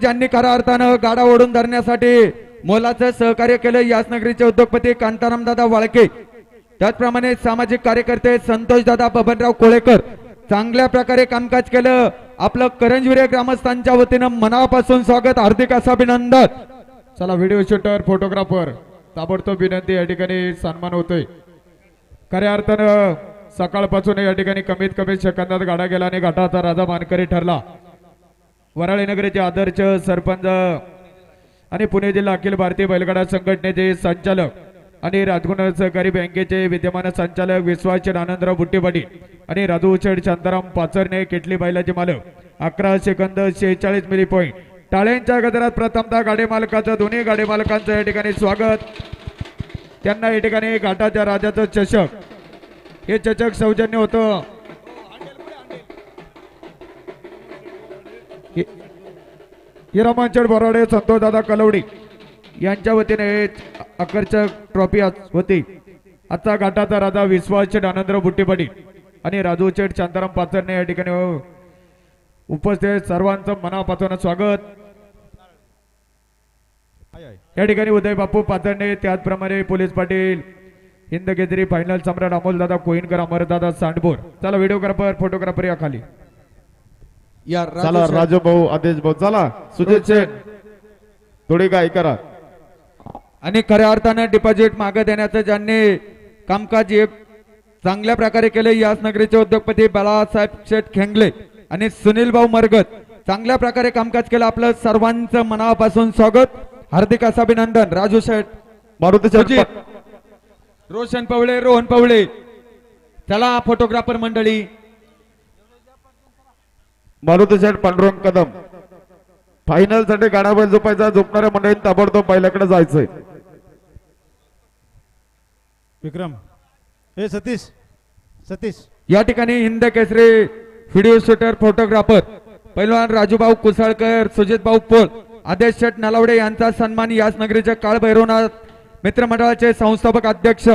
ज्यांनी खऱ्या अर्थानं गाडा ओढून धरण्यासाठी मोलाचं सहकार्य केलं याच नगरीचे उद्योगपती कांताराम दादा वाळके, त्याचप्रमाणे सामाजिक कार्यकर्ते संतोष दादा बबनराव कोळेकर चांगल्या प्रकारे कामकाज केलं. आपलं करंजविरे ग्रामस्थांच्या वतीनं मनापासून स्वागत, हार्दिक असं अभिनंदन. चला व्हिडिओ शूटर फोटोग्राफर ताबडतोब विनंती, या ठिकाणी सन्मान होतोय. खऱ्या अर्थानं सकाळपासून या ठिकाणी कमीत कमी सेकंदात गाडा गेला आणि घाटाचा राजा मानकरी ठरला. वराळी नगरीचे आदर्श सरपंच आणि पुणे जिल्हा अखिल भारतीय बैलगाडा संघटनेचे संचालक आणि राजगुण सहकारी बँकेचे विद्यमान संचालक विश्वासचे आनंदराव बुट्टेपाटी आणि राजू शेठ शांताराम पाचरणे किटली बैलाचे मालक 11 सेकंद 46 मिली पॉईंट. टाळ्यांच्या गजरात प्रथमतः गाडी मालकाचं, दोन्ही गाडी मालकांचं या ठिकाणी स्वागत. त्यांना या ठिकाणी घाटाच्या राजाचं चषक, हे चषक सौजन्य होतं. हिरामनचंद बोराडे, संतोष दादा कलवडी यांच्या वतीने आकर्षक ट्रॉफी होती. आजचा घाटाचा राजा विश्वासचेठ आनंदराव बुट्टेपाटी आणि राजू शेठ शांताराम पाचरणे या ठिकाणी उपस्थित सर्वांचं मनापासून स्वागत. या ठिकाणी उदय बापू पाचरणे, त्याचप्रमाणे पोलीस पाटील, हिंद केसरी फायनल सम्राट अमोल दादा कोईनकर, अमरदादा सांडभोर. चला व्हिडिओग्राफर फोटोग्राफर या खाली. चला राजू भाऊ, आदेश भाऊ, चला सुजित शेठ थोडी काय करा. आणि खऱ्या अर्थानं डिपॉझिट मागे देण्याचं ज्यांनी कामकाज एक चांगल्या प्रकारे केले याच नगरीचे उद्योगपती बाळासाहेब शेठ खेंगले आणि सुनील भाऊ मरगत चांगल्या प्रकारे कामकाज केलं. आपलं सर्वांचं मनापासून स्वागत, हार्दिक असं अभिनंदन. राजू शेठ, मारुती शेठ, रोशन पवळे, रोहन पवळे, चला फोटोग्राफर मंडळी. मारुती शेठ पांडुरंग कदम, फायनल साठी गाडा बैल झोपायचा, झोपणाऱ्या मंडळीत ताबडतोब बैलाकडे जायचंय. विक्रम, हे सतीश, सतीश या ठिकाणी Hind Kesari video shooter photographer पैलवान राजूभाऊ कुसाळकर, सुजित भाऊ पोळ, आदेश शेठ नलावडे यांचा सन्मान याच नगरीचे काळ भैरवनाथ मित्रमंडळाचे संस्थापक अध्यक्ष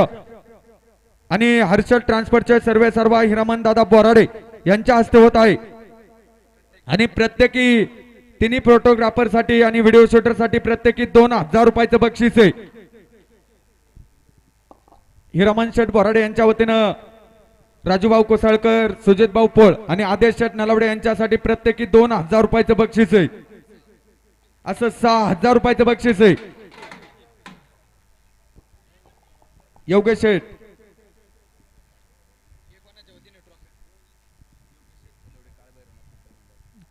आणि हर्षल ट्रान्सपोर्टचे सर्वेसर्वा हिरामन दादा बोराडे यांच्या हस्ते होत आहे. आणि प्रत्येकी तिन्ही फोटोग्राफर साठी आणि व्हिडिओ शूटर साठी प्रत्येकी 2000 रुपयाचं बक्षीस आहे. हिरामन शेठ बोराडे यांच्या वतीनं राजूभाऊ कोसाळकर, सुजित भाऊ पोळ आणि आदेश शेठ नलावडे यांच्यासाठी प्रत्येकी 2000 रुपयाचं बक्षीस आहे. असं 6000 रुपयाचं बक्षीस आहे. योगेश शेठ,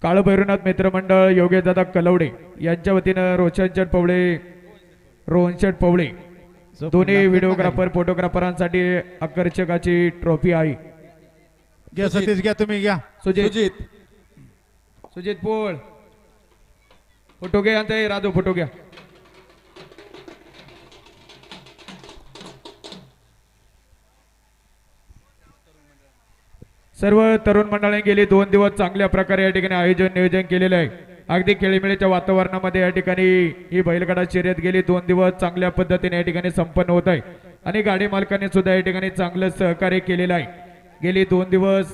काळ भैरवनाथ मित्रमंडळ योगेश दादा कलवडे यांच्या वतीनं रोशनचंद पवळे, रोहनचंद पवळे दोन्ही व्हिडिओग्राफर फोटोग्राफरांसाठी आकर्षकाची ट्रॉफी आहे. घ्या सतीश, घ्या तुम्ही घ्या. सुजित पोळ फोटो घ्या, राजू फोटो घ्या. सर्व तरुण मंडळाने गेली 2 दिवस चांगल्या प्रकारे या ठिकाणी आयोजन नियोजन केलेलं आहे. अगदी खेळीमेळीच्या वातावरणामध्ये या ठिकाणी ही बैलगाडा शर्यत गेली 2 दिवस चांगल्या पद्धतीने या ठिकाणी संपन्न होत आहे. आणि गाडी मालकांनी सुद्धा या ठिकाणी चांगलं सहकार्य केलेलं आहे. गेली 2 दिवस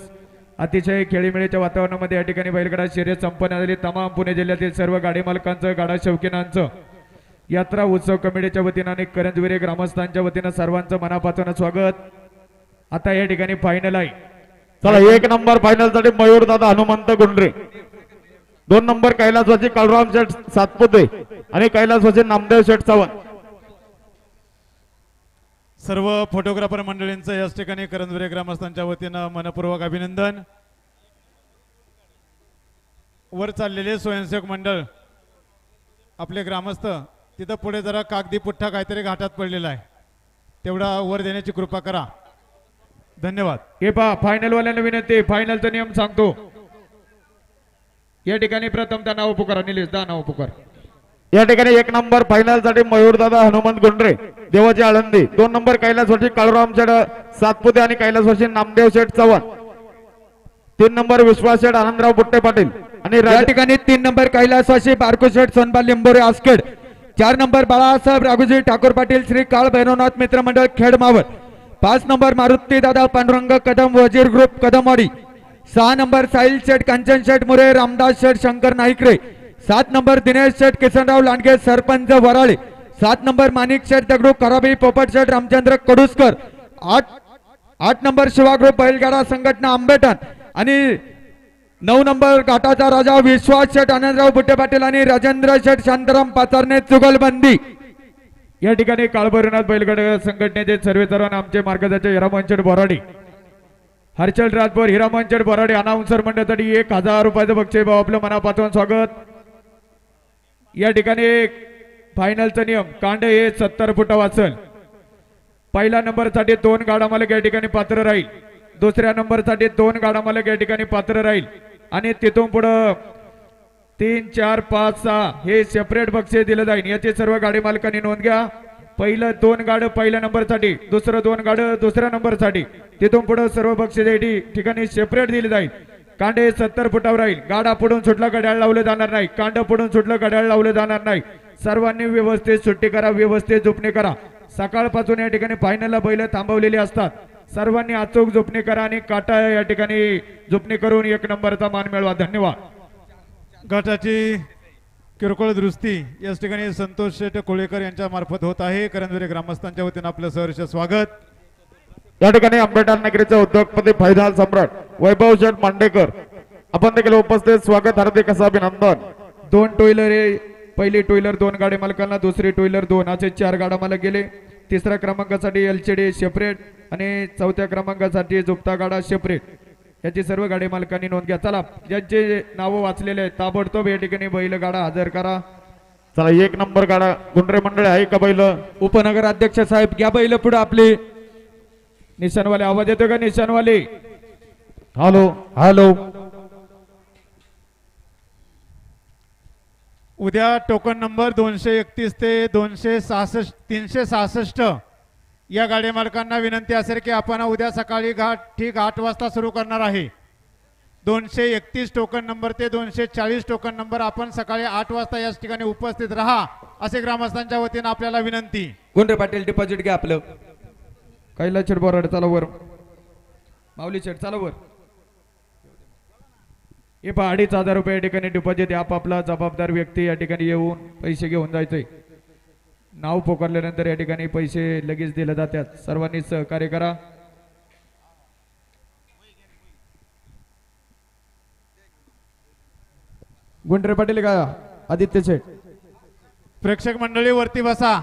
अतिशय खेळीमेळीच्या वातावरणामध्ये या ठिकाणी बैलगाडा शर्यत संपन्न झाली. तमाम पुणे जिल्ह्यातील सर्व गाडी मालकांचं, गाडा शौकीनांचं, यात्रा उत्सव कमिटीच्या वतीनं आणि करंजविरे ग्रामस्थांच्या वतीनं सर्वांचं मनापासून स्वागत. आता या ठिकाणी फायनल आहे. चला 1 नंबर फायनल साठी मयूर दादा हनुमंत गुंडरे, 2 नंबर कैलासवासी काळूराम शेठ सातपुते आणि कैलासवासी नामदेव शेठ चव्हाण. सर्व फोटोग्राफर मंडळींचं याच ठिकाणी करंजविरे ग्रामस्थांच्या वतीनं मनपूर्वक अभिनंदन. वर चाललेले स्वयंसेवक मंडळ, आपले ग्रामस्थ, तिथं पुढे जरा कागदी पुठ्ठा काहीतरी घाटात पडलेला आहे, तेवढा वर देण्याची कृपा करा. धन्यवाद. हे पहा, फायनल वाल्यांना विनंती, फायनलचा नियम सांगतो. या ठिकाणी प्रथमतः नाव पुकारा. निलेश दा नाव पुकार. या ठिकाणी 1 नंबर फायनल साठी मयूर दादा हनुमंत गुंडरे देवाची आळंदी, 2 नंबर कैलासवासी काळूराम शेठ सातपुते आणि कैलासवासी नामदेव शेठ चव्हाण, 3 नंबर विश्वास शेठ आनंदराव बुट्टे पाटील आणि या ठिकाणी 3 नंबर कैलासवासी बारको शेठ सोनबा लिंबोरे आस्केड, 4 नंबर बाळासाहेब राघोजी ठाकूर पाटील श्री काळ भैरवनाथ मित्रमंडळ खेडमावळ, 5 नंबर मारुती दादा पांडुरंग कदम वजीर ग्रुप कदमवाडी, 6 नंबर साहिल शेठ कांचन शेठ मुरे रामदास शेठ शंकर नाईकरे, 7 नंबर दिनेश शेठ किसनराव लांडगे सरपंच वराळे, 7 नंबर माणिक शेठ दगडू कराबी पोपट शेठ रामचंद्र कडुसकर, 8 नंबर शिवा ग्रुप बैलगाडा संघटना आंबेटन आणि 9 नंबर घाटाचा राजा विश्वास शेठ आनंदराव बुट्टे पाटील आणि राजेंद्र शेठ शांताराम पाचारने चुगलबंदी. या ठिकाणी काळभैरवनाथ बैलगाडा संघटनेचे सर्व तरुण आमचे मार्गदर्शक हिरामन शेठ बोराडे, हर्षल राजभर, हिरामन शेठ बोराडे अनाउन्सर मंडळासाठी 1000 रुपयाचं बक्षीस भाऊ आपलं मनापासून स्वागत. या ठिकाणी फायनलचा नियम कांड हे 70 फुटा असेल. पहिल्या नंबरसाठी 2 गाडा मालक या ठिकाणी पात्र राहील, दुसऱ्या नंबरसाठी 2 गाडा मालक या ठिकाणी पात्र राहील आणि तिथून पुढं 3, 4, 5, 6 हे सेपरेट बक्षीस दिलं जाईल. याची सर्व गाडी मालकांनी नोंद घ्या. पहिलं 2 गाडं पहिल्या नंबरसाठी, दुसरं 2 गाडं दुसऱ्या नंबरसाठी, तिथून पुढे सर्व बक्षीस या ठिकाणी सेपरेट दिले जाईल. कांडे 70 फुटावर राहील. गाडा पुढून सुटला घड्याळ लावलं जाणार नाही, कांड पुढून सुटलं घड्याळ लावलं जाणार नाही. सर्वांनी व्यवस्थित सुट्टी करा, व्यवस्थित झोपणी करा. सकाळपासून या ठिकाणी फायनलला बैल थांबवलेली असतात. सर्वांनी अचूक झोपणी करा आणि काटा या ठिकाणी झोपणी करून 1 नंबरचा मान मिळवा. धन्यवाद. गटाची किरकोळ दुरुस्ती याच ठिकाणी संतोष शेठ कोळेकर यांच्या मार्फत होत आहे. करंजवेरी ग्रामस्थांच्या वतीने आपलं सहर्ष स्वागत. या ठिकाणी आंबेडकर नगरीचे उद्योगपती फैजाल सम्राट वैभव शेठ मांडेकर आपण देखील उपस्थित. स्वागत, हार्दिक असं अभिनंदन. 2 टोईलर आहे. पहिली टोईलर 2 गाडी मालकांना, दुसरी टोईलर 2 असे 4 गाडा मालक गेले. तिसऱ्या क्रमांकासाठी एलसीडी सेपरेट आणि चौथ्या क्रमांकासाठी झुपता गाडा सेपरेट. याची सर्व गाडी मालकांनी नोंद घ्या. चला, ज्यांचे नावं वाचलेले आहेत ताबडतोब या ठिकाणी बैल गाडा हजर करा. चला 1 नंबर गाडा गुंडरे मंडळी आहे का बैल? उपनगर अध्यक्ष साहेब घ्या बैल पुढे आपली. निशाणवाले आवाज येतो का? निशाणवाले हॅलो हॅलो. उद्या टोकन नंबर 231 ते 366 या गाडी मालकांना विनंती असेल की आपण उद्या सकाळी ठीक 8 वाजता सुरू करणार आहे. 231 टोकन नंबर ते 240 टोकन नंबर आपण सकाळी 8 वाजता या ठिकाणी उपस्थित राहा असे ग्रामस्थांच्या वतीने आपल्याला विनंती. गुंडे पाटील डिपॉझिट घ्या आपलं. कैलास शेठ बोराडे चाला वर. माऊली शेठ चाला वर. हे 2,500 रुपये या ठिकाणी डिपॉझिट. आपापला जबाबदार व्यक्ती या ठिकाणी येऊन पैसे घेऊन जायचंय. नाव पुकारल्यानंतर या ठिकाणी पैसे लगेच दिले जातात. सर्वांनी सहकार्य करा. गुंडरे पाटील का आदित्य शेठ? प्रेक्षक मंडळी वरती बसा,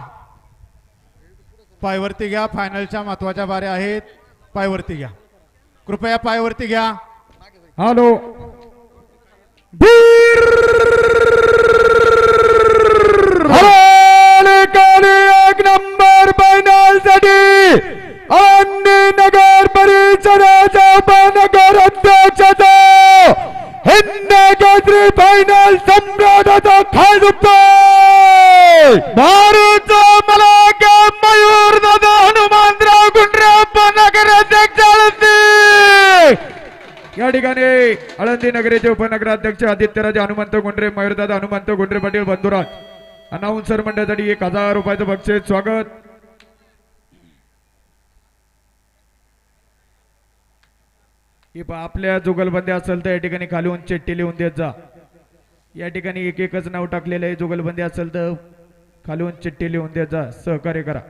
पायवरती घ्या. फायनलच्या महत्वाच्या बाऱ्या आहेत, पायवरती घ्या. कृपया पायवरती घ्या. हॅलो. एक नंबर फायनल साठी नगर परिषदेचा उपनगर अध्यक्षाचा हिंद केसरी फायनल सम्राटाचा खास मारूचा मलाक मयूर दादा हनुमंतराव गुंडरे उपनगर अध्यक्ष या ठिकाणी आळंदी नगरीचे उपनगराध्यक्ष आदित्यराज हनुमंत गुंडरे, मयूरदादा हनुमंत गुंडरे पाटील बंधुराज अनाउन्सर मंडळासाठी 1000 रुपयाचं बक्षीस. स्वागत. आपल्या जुगलबंदी असेल तर या ठिकाणी खालून चिठ्ठी लिहून देत जा. या ठिकाणी एकच नाव टाकलेलं आहे. जुगलबंदी असेल तर खालून चिठ्ठी लिहून देत जा. सहकार्य करा.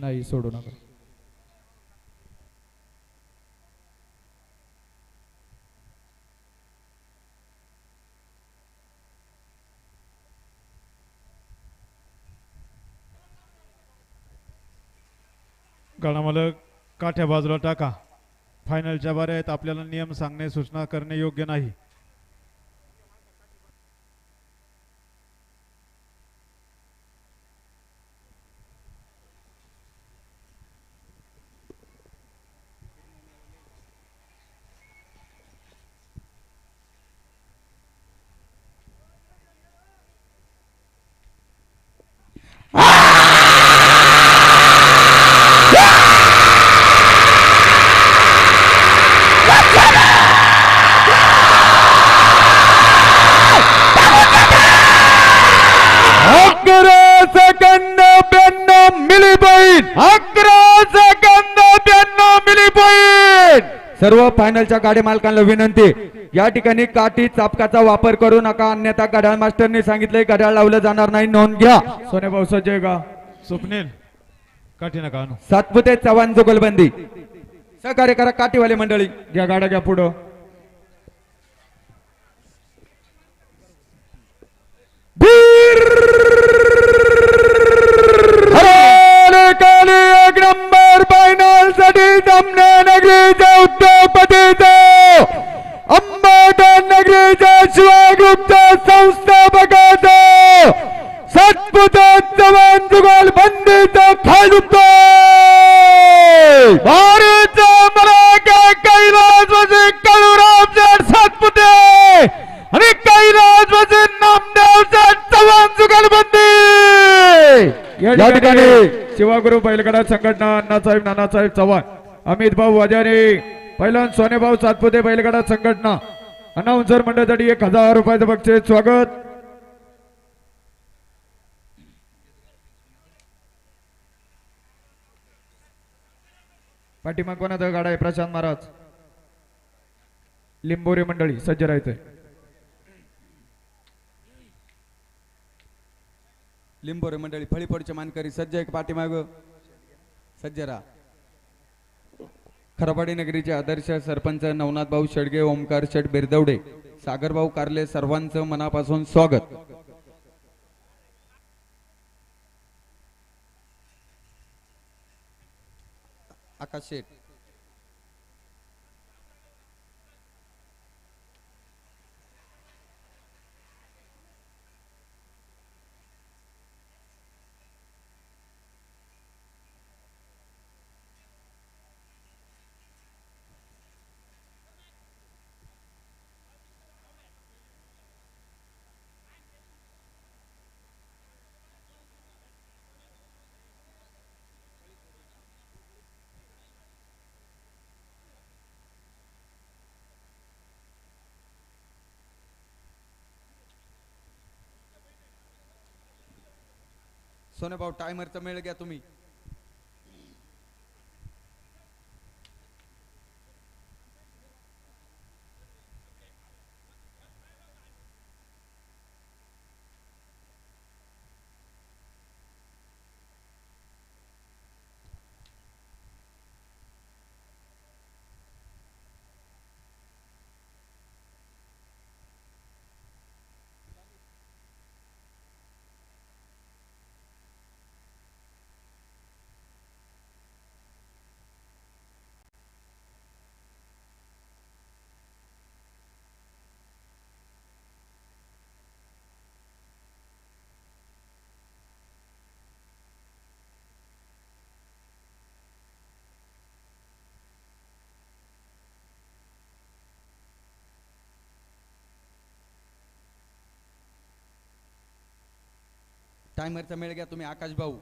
नाही सोडू नका. गाडा मालक काठ्या बाजूला टाका. फायनलच्या बाऱ्यात आपल्याला नियम सांगणे सूचना करणे योग्य नाही. Second 92 milli point. 11 second 92 milli point. सर्व फायनलच्या गाडी मालकांना विनंती, या ठिकाणी काठी चापकाचा वापर करू नका, अन्यथा घड्याळ मास्टरने सांगितले घड्याळ लावलं जाणार नाही, नोंद घ्या. सोन्याभाऊ सज्ज आहे का? स्वप्नील काठी नका आणू. सातपुते चव्हाण जुगलबंदी सहकार्य करा काठीवाले मंडळी. घ्या गाड्या घ्या पुढं. एक नंबर फायनल साठी सामने नगरीच्या उद्योगपतीचा अंबादान नगरीच्या शिवाय ग्रुपचा संस्थापकाचा सातपुत चव्हाण जुगल बंदीचा खेळतो भारत मराठा कैलासवासी कलुराम शेठ सातपुते आणि कैलासवासी नामदेव शेठ चव्हाण जुगल बंदी. या ठिकाणी शिवागुरु बैलगाडा संघटना अण्णासाहेब नानासाहेब चव्हाण, अमित भाऊ वाजाने, पहिलवान सोनेभाऊ सातपुते बैलगाडा संघटना अनाउन्सर मंडळासाठी 1000 रुपयाचं बक्षीस. स्वागत. पाठीमाग कोणाचा गाडा आहे? प्रशांत महाराज. लिंबोरे मंडळी सज्ज राहायचंय. लिंबोरे मंडळी फळीपडचे मानकरी सज्ज एक पाठीमाग सज्ज राहा. खराबाडी नगरीचे आदर्श सरपंच नवनाथ भाऊ शेडगे, ओमकार शेठ बिरदवडे, सागर भाऊ कारले सर्वांचं मनापासून स्वागत. आकाश शेठ सोने भाऊ टायमरचा मेळ घ्या तुम्ही. टायमरचा मेळ घ्या तुम्ही आकाश भाऊ.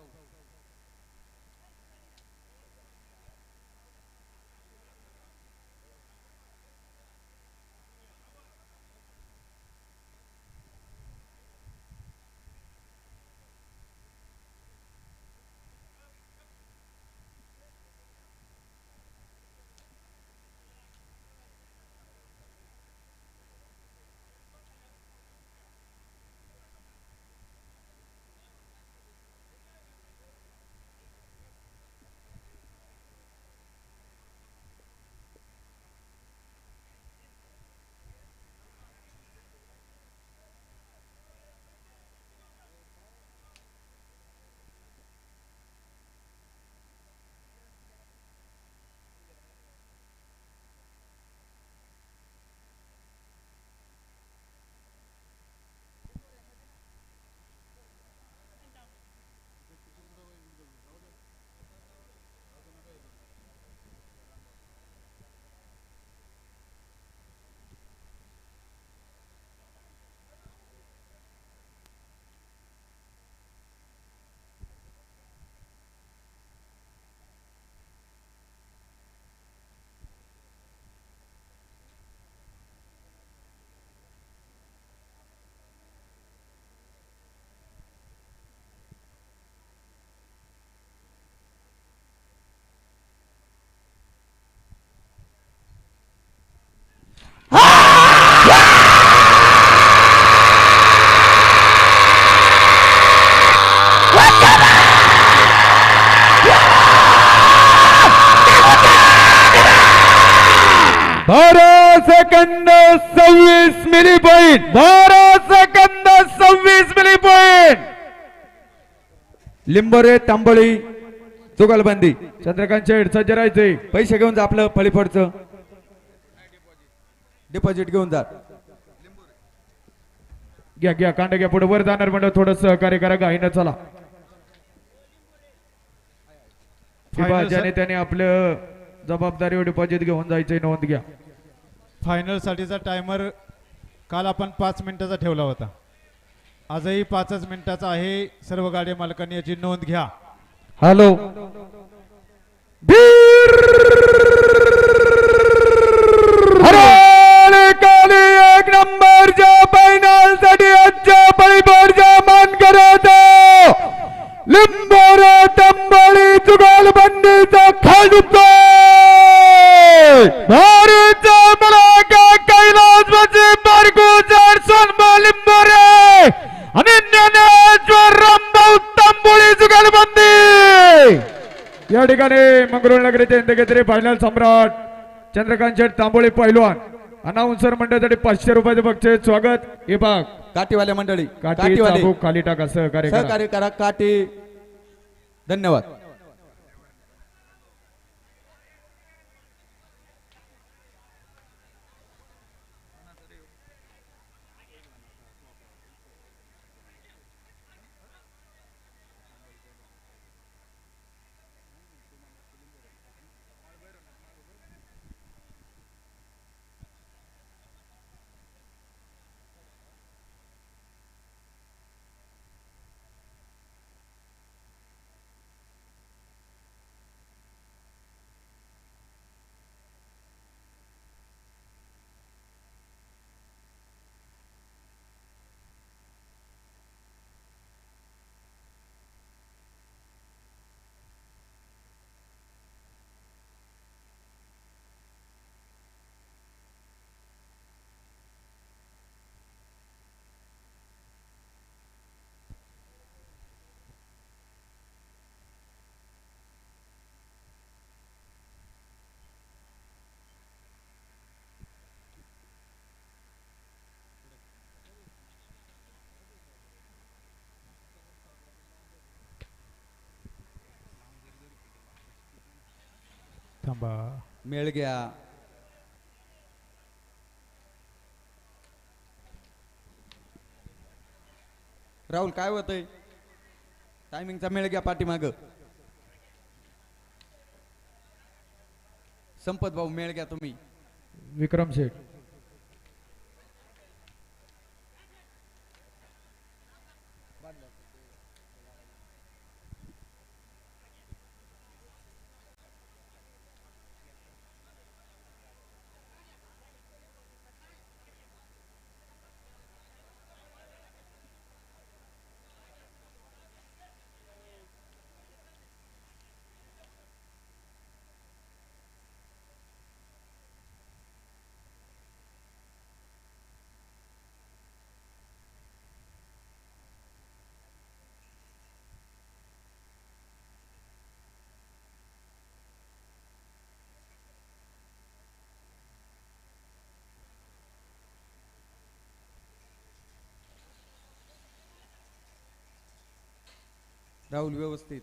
Second 26 milli point. 12 second 26 milli point. Limbore Tamboli जुगलबंदी. चंद्रकांत शेठ सज्ज राहायचे. पैसे घेऊन जा आपलं फळीफोडचं डिपॉझिट घेऊन जा. घ्या घ्या कांड घ्या पुढे वर जाणार म्हणलं थोडं सहकार्य करा घाईनं चला. Final ज्याने त्याने आपलं जबाबदारी डिपॉझिट घेऊन जायचे नोंद घ्या. फायनल साठीचा टायमर काल आपण 5 मिनिटाचा ठेवला होता. आजही 5च मिनिटाचा आहे. सर्व गाडी मालकांनी याची नोंद घ्या. हॅलो काली एक नंबरच्या फायनल साठी आजच्या परिवारचा मान करायचा लिंबोरे तंबळी जुगलबंदीचा खालुतो भारीचा मलाका कैलास वजी बारगुजार सोनमा लिंबोरे आणि ज्ञानेश्वर रामभाऊ तंबळी जुगलबंदी. या ठिकाणी मंगरुळ नगरीचे इंदकेसरी फायनल सम्राट चंद्रकांत शेठ तांबोळी पैलवान अनाउन्सर मंडळासाठी 500 रुपयाचे बक्षीस स्वागत. विभाग काठीवाल्या मंडळी काठी चाबूक खाली टाका सहकार्य करा. सहकार्य करा. काठी धन्यवाद. थांबा. मेळ घ्या. राहुल काय होतंय टायमिंगचा मेळ घ्या पाठीमाग. संपत भाऊ मेळ घ्या तुम्ही. विक्रम शेठ राहुल व्यवस्थित.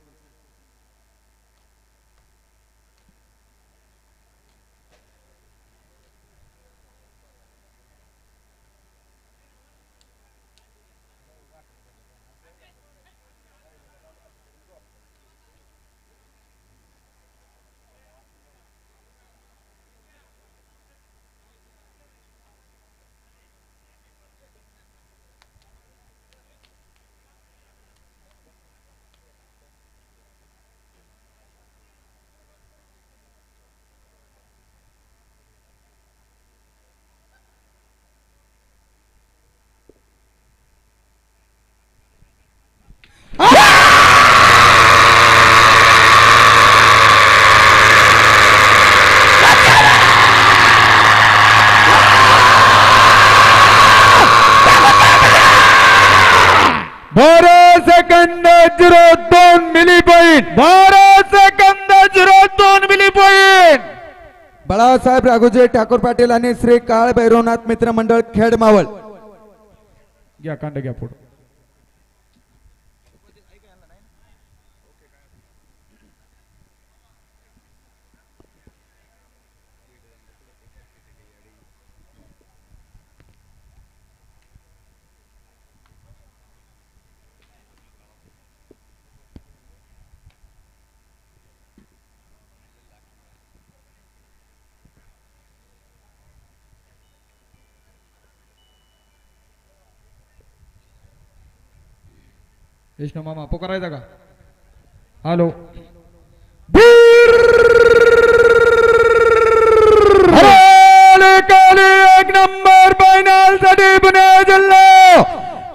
Second 02 milli point. 12 second 02 milli point. Balasaheb Balasaheb Raghoji Thakur Patil आणि श्री काळ भैरवनाथ मित्र मंडळ खेड मावळ. घ्या कांड घ्या पुढे. विष्णू मामा पोकारायचा का? हॅलो एक नंबर फायनल साठी पुणे जिल्हा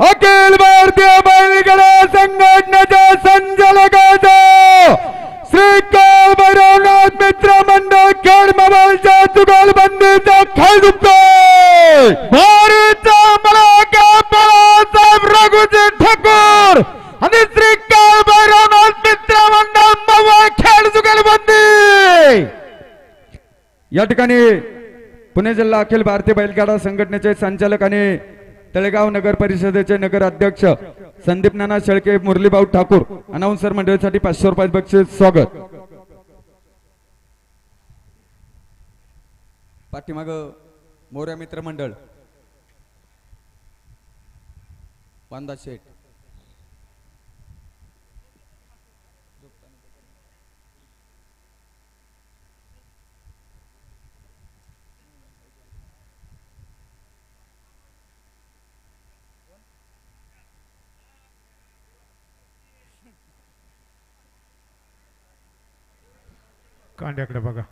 अखिल भारतीय बैलगाडा संघटनेच्या संचालकाचा श्री काळ भैरवनाथ मित्र मंडळ खेड मावळच्या जुगलबंदीचा खेळ दुखतोय. भारतचा मलाका बाळासाहेब राघोजी ठाकूर आणि श्री काळ भैरवनाथ मित्र मंडळ मावळ खेड जुगलबंदी. या ठिकाणी पुणे जिल्हा अखिल भारतीय बैलगाडा संघटनेचे संचालक आणि तळेगाव नगर परिषदेचे नगर अध्यक्ष संदीप नाना शेळके मुरलीभाऊ ठाकूर अनाउन्सर मंडळीसाठी 500 रुपये बक्षीस स्वागत. पाठीमाग मोर्या मित्र मंडळ वांदा शेठ. कांड्याकडे बघा.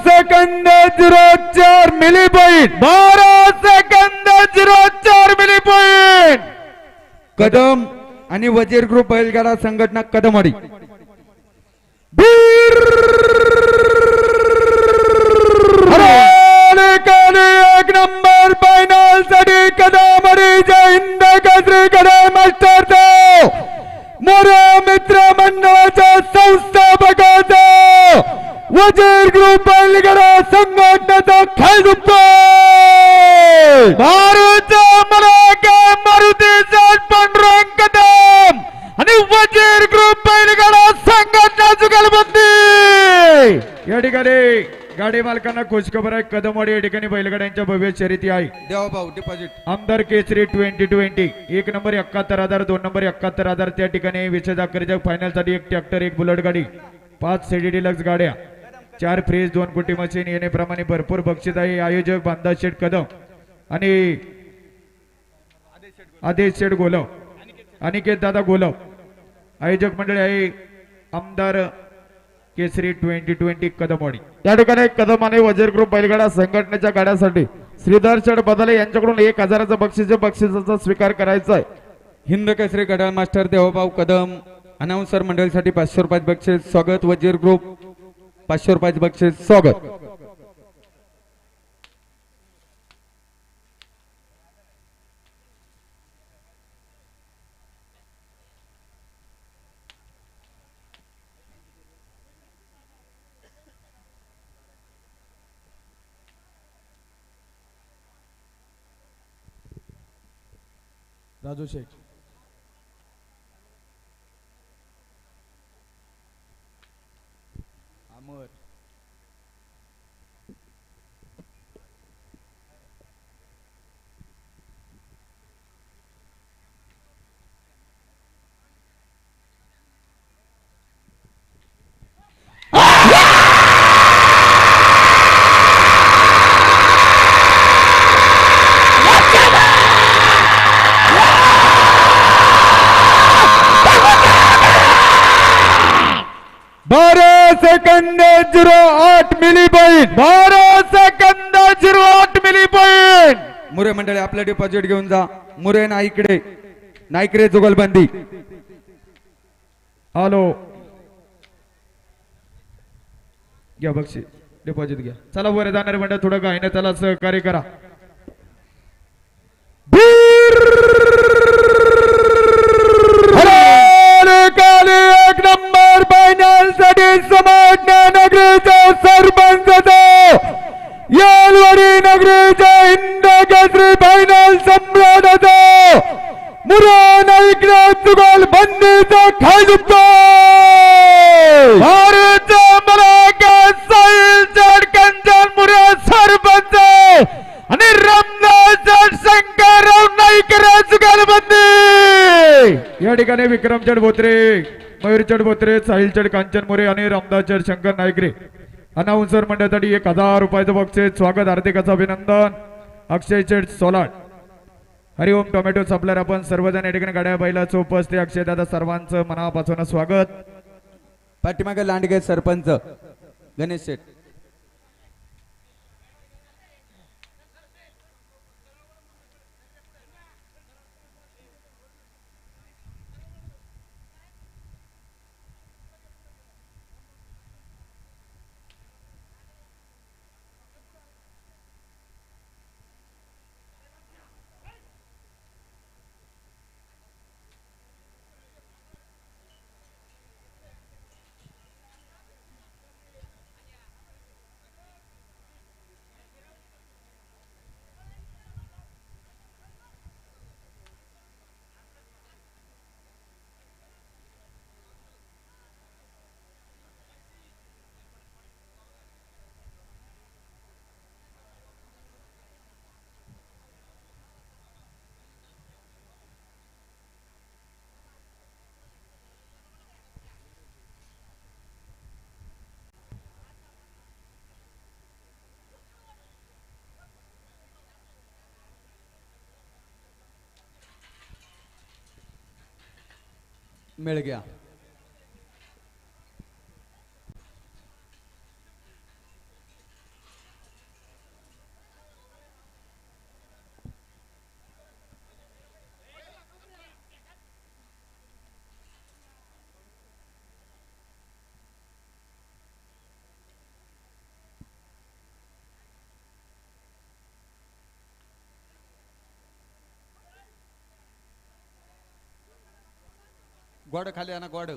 Second 04 milli point. 12 second 04 milli point. Kadam आणि वजीर ग्रुप बैलगाडा संघटना कदमवाडी. एक नंबर फायनल साठी कदमवाडी जय हिंद केसरी गडे मास्टर मोरे मित्र मंडळाच्या संस्थापकाचा वजीर ग्रुप बैलगाडा संघटनेचा खेळ दुखतोय. भारतचा मलाका मारुतीचा पांडुरंग कदम आणि वजीर ग्रुप बैलगाडा संघटना जुगलबंदी. या ठिकाणी गाडी मालकांना खुशखबर आहे. कदमवाडी या ठिकाणी बैलगाड्यांच्या भव्य शर्यती आहे. देवाभाऊ डिपॉझिट आमदार केसरी 2020 1 नंबर 71,000 2 नंबर 71,000 त्या ठिकाणी विशेष आकर्षक फायनल साठी 1 ट्रॅक्टर 1 बुलेट गाडी 5 सीडी डिलक्स गाड्या 4 फ्रीज 2 कुटी मशीन येण्याप्रमाणे भरपूर बक्षीस आहे. आयोजक बांधा शेठ कदम आणि आदेश शेठ गोलव अनिकेत दादा गोलव. आयोजक मंडळी आहे आमदार केसरी 2020 कदमवाडी. या ठिकाणी कदम आणि वजीर ग्रुप बैलगाडा संघटनेच्या गाड्यासाठी श्रीधर शेठ बदले यांच्याकडून 1000चं बक्षिसाचा स्वीकार करायचा आहे. हिंद केसरी गडाळ मास्टर देवाभाऊ कदम अनाउन्सर मंडळीसाठी 500 रुपये बक्षीस स्वागत. वजीर ग्रुप 500 रुपये बक्षीस स्वागत. राजू शेख अमर बारा second 08 milli point 12 second 08 milli point. मुरे मंडळी आपलं डिपॉझिट घेऊन जा. मुरे नाईकडे नाईकडे जुगलबंदी. हॅलो घ्या बक्षीस डिपॉझिट घ्या. चला वर जाणारे मंडळ थोडं गायनं त्याला सहकार्य करा. एक नंबर फायनल साठी समाजने नगरीचा सरपंच येलवाडी नगरीचा हिंद केसरी फायनल सम्राटाचा मुरा नाईकने चुगल बंदीचा खाय दुखतो. भारतचा मलाका साहिल चडकंचन मुरा सरपंच आणि रामदास शंकरराव नाईकने चुगल बंदी. या ठिकाणी विक्रम चढ बोत्रे, मयूर चढ बोत्रे, साहिल चढ कांचन मोरे आणि रामदास चढ शंकर नायकरे अनाउन्सर मंडळासाठी 1000 रुपयाचं बक्षीस. स्वागत हार्दिक असं अभिनंदन. अक्षय चढ सोलाट, हरिओम टोमॅटो सप्लायर आपण सर्वजण या ठिकाणी गाड्या बैलाचं उपस्थित. अक्षय दादा सर्वांचं मनापासून स्वागत. पाठीमागे लांडगे सरपंच गणेश शेठ. मिल गया. गोड खाली आहे ना गोड.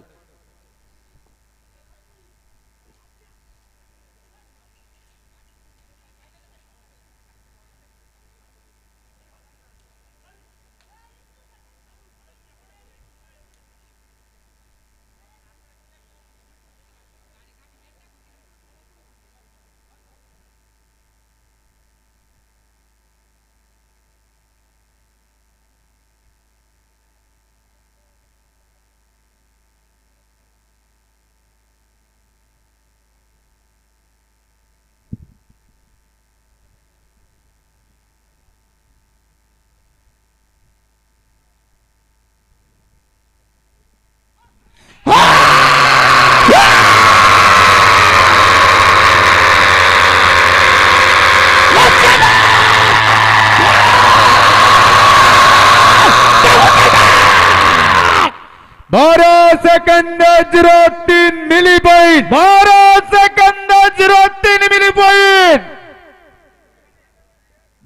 Second 03 milli point 12 second 03 milli point.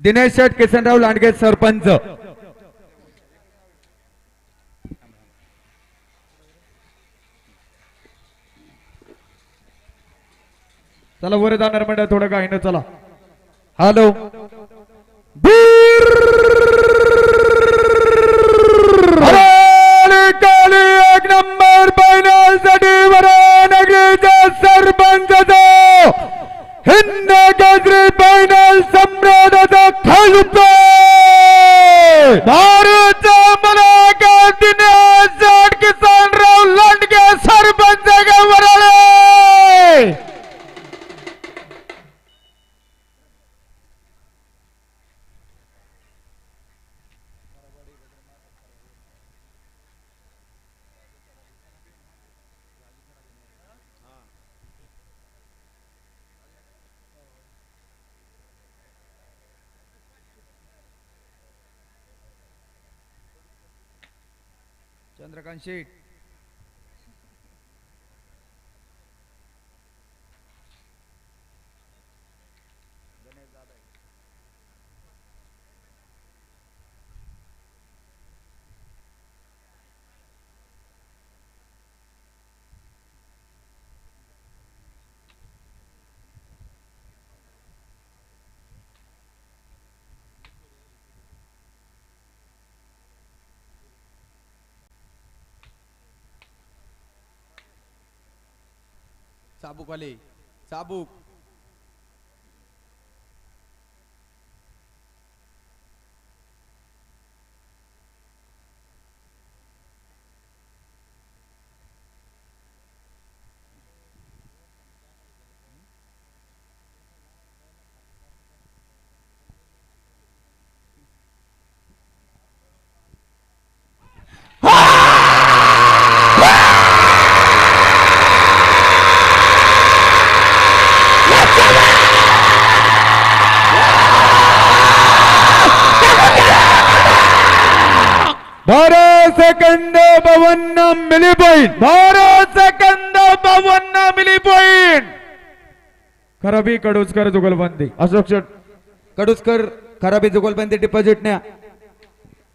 Dinesh Sheth Kisanrao Landge sarpanch. चला वर जाणार मंडळ थोडं गायनं चला. हॅलो काली एक नंबर फायनल साठी वरानगरीचा सरपंच हिंद केसरी फायनल सम्राटाचा खालुतो भारतचा मलाका दिनेश जाट किसनराव लांडगे सरपंच वराळे चंद्रकांत शेठ चाबूक वाले चाबूक Bharat second 52 milli point Bharat second 52 milli point खराबी कडोजकर जुगलबंदी अशोक शेठ कडुसकर खराबी जुगलबंदी डिपॉझिट न्या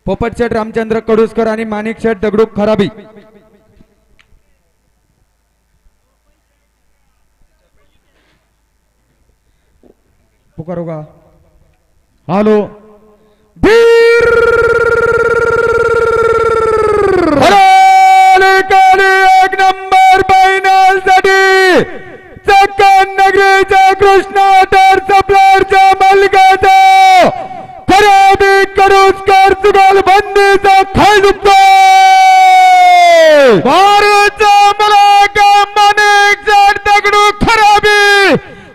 पोपट शेठ रामचंद्र कडुसकर आणि माणिक शेठ दगडूक खराबी पुकारो का हॅलो एक नंबर फायनल साठी चक्कन नगरीच्या कृष्णा तर सप्लायरच्या मालकाचा खराबी कडुसकर जुगलबंदीचा खालुतो भारतचा मलाका माणिक शेठ दगडूक खराबी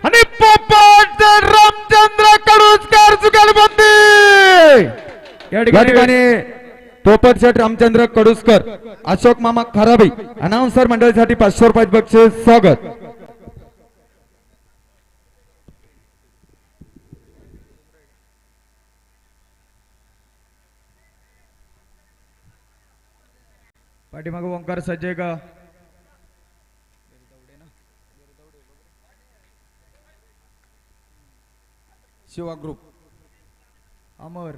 आणि पोपट रामचंद्र कडुसकर जुगलबंदी या ठिकाणी पोपट शेठ रामचंद्र कडुसकर अशोक मामा खराबी अनाउन्सर मंडळीसाठी 500 रुपये बक्षीस स्वागत पाठीमाग ओंकार सज्जय का Shiva group Amar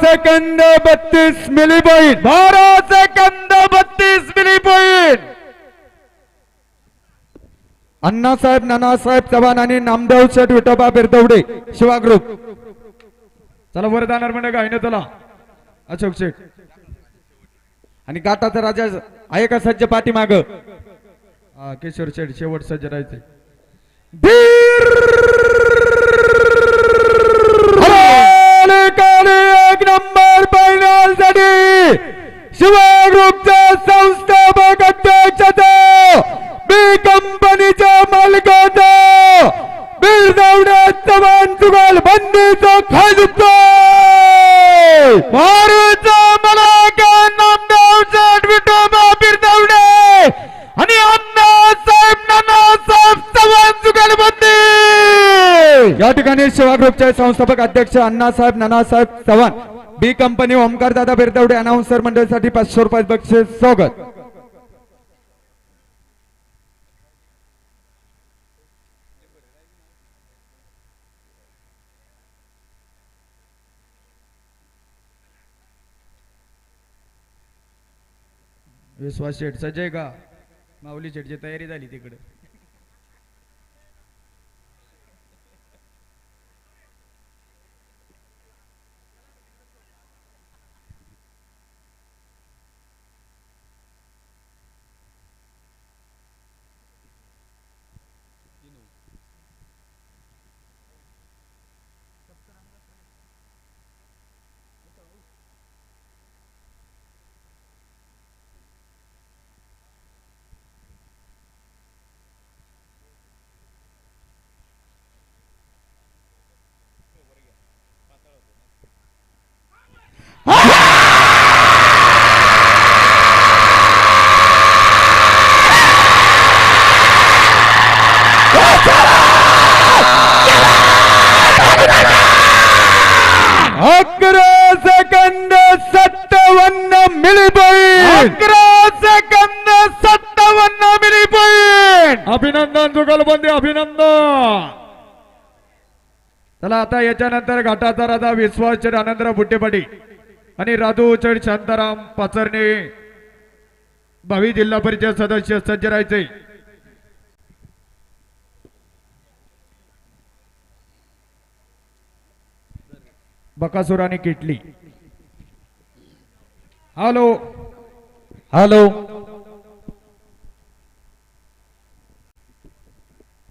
second 32 milli point 12 second 32 milli point Annasaheb Nanasaheb Chavan आणि नामदेव शेठ विठोबा बिरदवडे शिवा ग्रुप चला वर जाणार म्हणजे काय ना चला अशोक शेठ आणि गाठाचा राजा आहे का सज्ज पाठीमाग किशोर शेठ शेवट सज्ज राहायचे धीर एक नंबर फायनल साठी शिवा ग्रुपचा संस्थापक अध्यक्षाचा बी कंपनीच्या मालकाचा बिरदवड्या चव्हाण चुगल बंदीचा खाजुतो मारूचा मलाका नामदेव शेठ विठोबा बिरदवडे आणि अण्णासाहेब नानासाहेब चव्हाण चुगल बंदी या ठिकाणी शिवा ग्रुपचे संस्थापक अध्यक्ष अण्णासाहेब नानासाहेब चव्हाण बी कंपनी ओमकार दादा बिरदवडे अनाउन्सर मंडळासाठी 500 रुपये बक्षीस स्वागत. विश्वास शेठ सजय का माऊली शेठची तयारी झाली तिकडे. Second 57 milli point 57 milli point. अभिनंदन जुगलबंदी अभिनंदन. चला आता याच्यानंतर घाटाचा राजा विश्वास आनंदराव बुट्टेपाटी आणि राधू चढ शांताराम पाचरणे भावी जिल्हा परिषद सदस्य सज्ज राहायचे. बकासूर आणि किटली. हॅलो हॅलो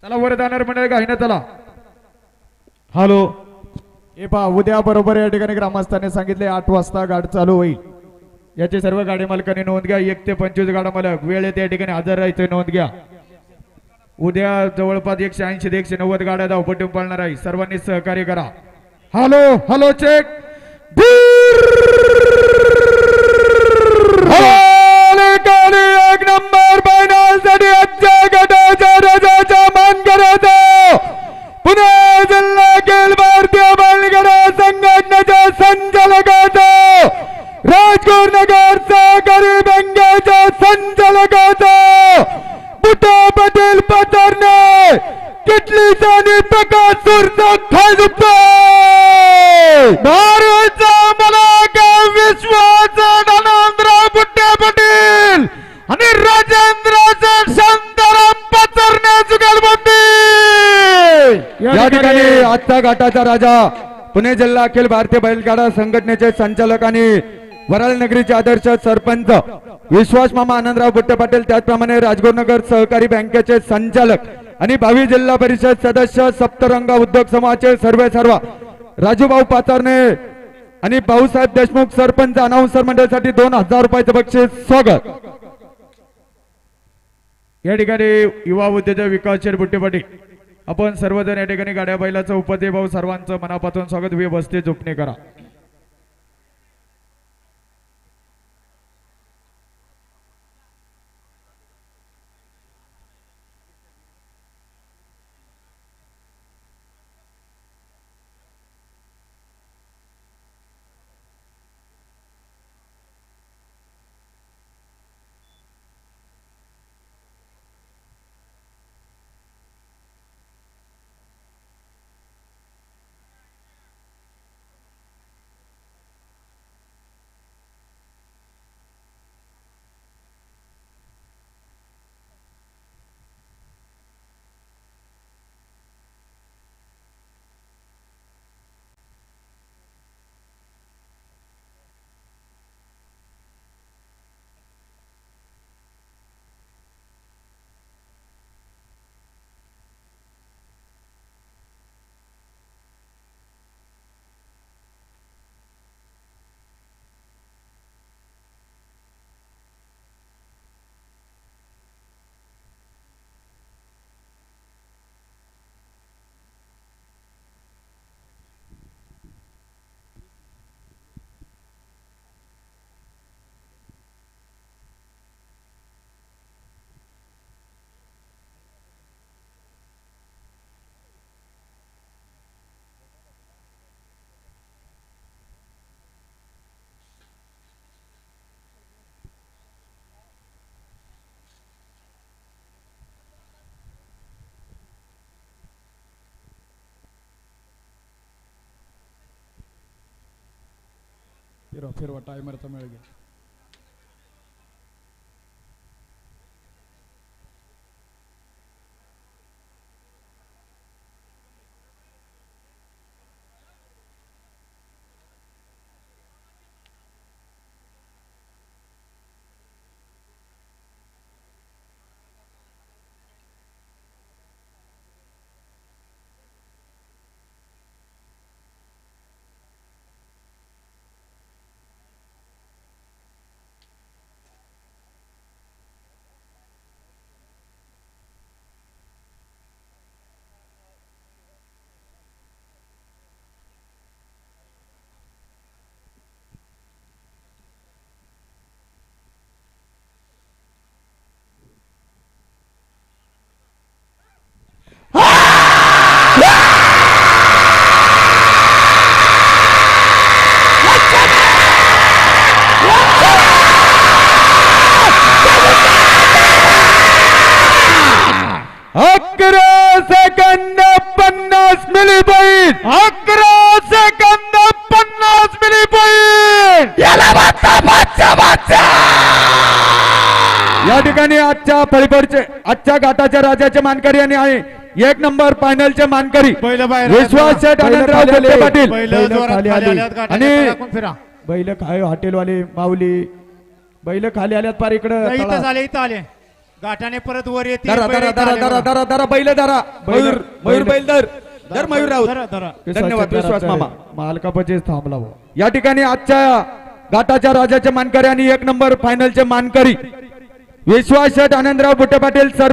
चला वर जाणार मंडळ गायना चला. हॅलो हे पहा उद्या बरोबर या ठिकाणी ग्रामस्थांनी सांगितले 8 वाजता गाडी चालू होईल. याचे सर्व गाडी मालकांनी नोंद घ्या. 1 ते 25 गाडा मालक वेळेत या ठिकाणी हजर राहायचं नोंद घ्या. उद्या जवळपास 180 ते 190 गाड्या धावपटून पाळणार आहे. सर्वांनी सहकार्य करा. हॅलो हॅलो चेक एक नंबर फायनल साठी आजच्या गटाच्या राजाचा मान करायचा पुणे जिल्हा खेळ भारतीय बैलगाडा संघटनेच्या संचालकाचा राजगुर नगर सहकारी बँकेच्या संचालकाचा बुटा पटेल पाचारणे किटलीचा आणि बकासूरचा खाजुतो नारळचा मलाका विश्वास आनंदराव बुट्टे पाटील आणि राजेंद्र शांताराम पाचरणे जुगलबंदी. या ठिकाणी आजचा घाटाचा राजा पुणे जिल्हा अखिल भारतीय बैलगाडा संघटनेचे संचालक आणि वराळ नगरीचे आदर्श सरपंच विश्वास मामा आनंदराव बुट्टे पाटील त्याचप्रमाणे राजगुरुनगर सहकारी बँकेचे संचालक आणि भावी जिल्हा परिषद सदस्य सप्तरंग उद्योग समूहाचे सर्व राजूभाऊ पाचारणे आणि भाऊसाहेब देशमुख सरपंच अनाउन्सर मंडळासाठी 2000 रुपयाचे बक्षीस स्वागत. या ठिकाणी युवा उद्योजक विकास बुट्टे पाटील आपण सर्वजण या ठिकाणी गाड्या बैलाचं उपदे भाऊ सर्वांचं मनापासून स्वागत. व्यवस्थित झोपणे करा. फिरवा टायमरचा मेळ घ्या. अकरा second 50 milli point. 11 second 50 milli point. या ठिकाणी आजच्या फळीभरचे आजच्या घाटाच्या राजाचे मानकरी आणि आहे 1 नंबर फायनलचे मानकरी बैल बाहेर विश्वास शेठ आनंदराव बैल गुट्टे पाटील. बैल बैल जोरात खाली खाली आली. आल्यात, गाठाच्या आणि- टाकून फिरा. बैल काय हॉटेलवाले माऊली बैल खाली आल्यात पार इकडं इथं तळात. झाले इथं आले गाठाने परत वर येते दरा दरा दरा दरा दरा दरा बैल दरा मयूर मयूर बैल दर मयूर राऊत. धन्यवाद विश्वास मामा. मालकापचेच थांबला भाऊ. या ठिकाणी आजच्या घाटाच्या राजाचे मानकरी आणि 1 नंबर फायनलचे मानकरी विश्वास शेठ आनंदराव गुट्टे पाटील सर